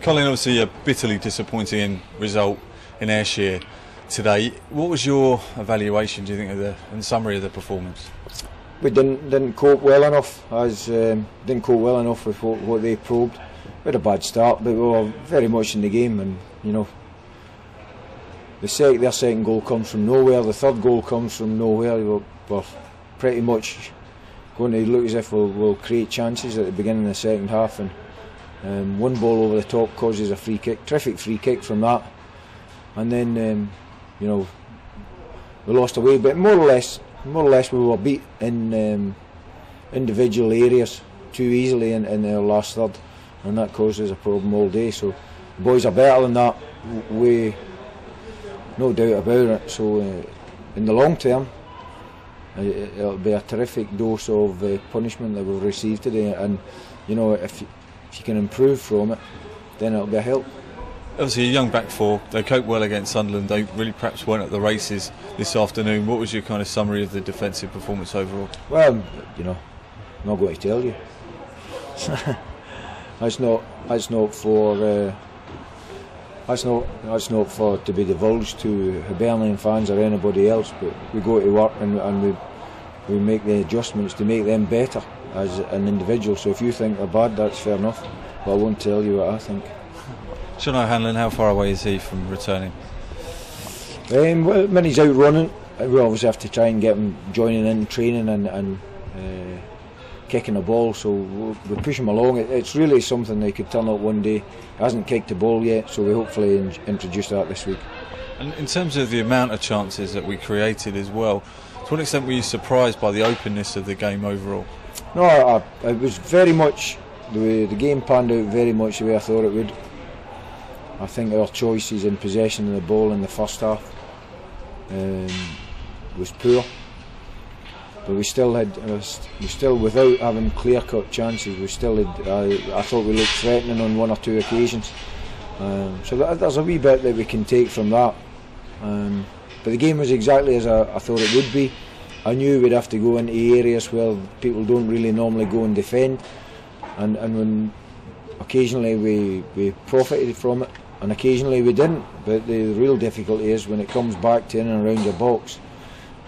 Colin, obviously a bitterly disappointing result in Ayrshire today. What was your evaluation, do you think, in summary of the performance? We didn't cope well enough. Didn't cope well enough with what they probed. We had a bad start, but we were very much in the game, and you know, their second goal comes from nowhere. The third goal comes from nowhere. We're pretty much going to look as if we'll create chances at the beginning of the second half, and one ball over the top causes a free kick, terrific free kick from that, and then you know, we lost away, but more or less we were beat in individual areas too easily in their last third, and that causes a problem all day. So the boys are better than that, no doubt about it. So in the long term, it'll be a terrific dose of punishment that we've received today, and you know, if you can improve from it, then it'll be a help. Obviously a young back four, they coped well against Sunderland, they really perhaps weren't at the races this afternoon. What was your kind of summary of the defensive performance overall? Well, you know, I'm not going to tell you. That's not for to be divulged to Hibernian fans or anybody else, but we go to work and we make the adjustments to make them better as an individual. So if you think they're bad, that's fair enough, but I won't tell you what I think. Sean O'Hanlon, how far away is he from returning? Well, when he's out running, we always have to try and get him joining in training and kicking a ball, so we push him along. It's really something that could turn up one day. He hasn't kicked a ball yet, so we hopefully introduce that this week. And in terms of the amount of chances that we created as well, to what extent were you surprised by the openness of the game overall? No, it was very much, the game panned out very much the way I thought it would. I think our choices in possession of the ball in the first half was poor, but we still without having clear-cut chances, we still had, I thought we looked threatening on one or two occasions. So there's a wee bit that we can take from that. But the game was exactly as I thought it would be. I knew we'd have to go into areas where people don't really normally go and defend, and when occasionally we profited from it, and occasionally we didn't. But the real difficulty is when it comes back to in and around your box,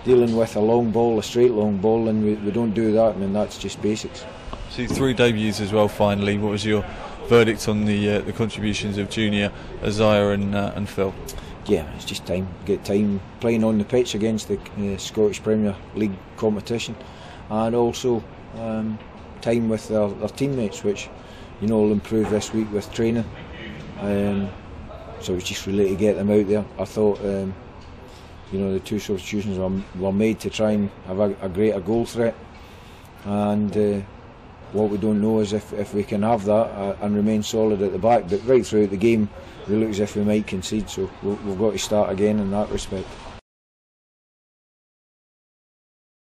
dealing with a long ball, a straight long ball, and we don't do that, and that's just basics. See, 3 debuts as well finally. What was your verdict on the contributions of Junior, Isaiah and Phil? Yeah, it's just time. Get time playing on the pitch against the Scottish Premier League competition, and also time with their teammates, which you know will improve this week with training. So it's just really to get them out there. I thought you know, the 2 substitutions were made to try and have a greater goal threat, and what we don't know is if we can have that and remain solid at the back. But right throughout the game we look as if we might concede, so we've got to start again in that respect.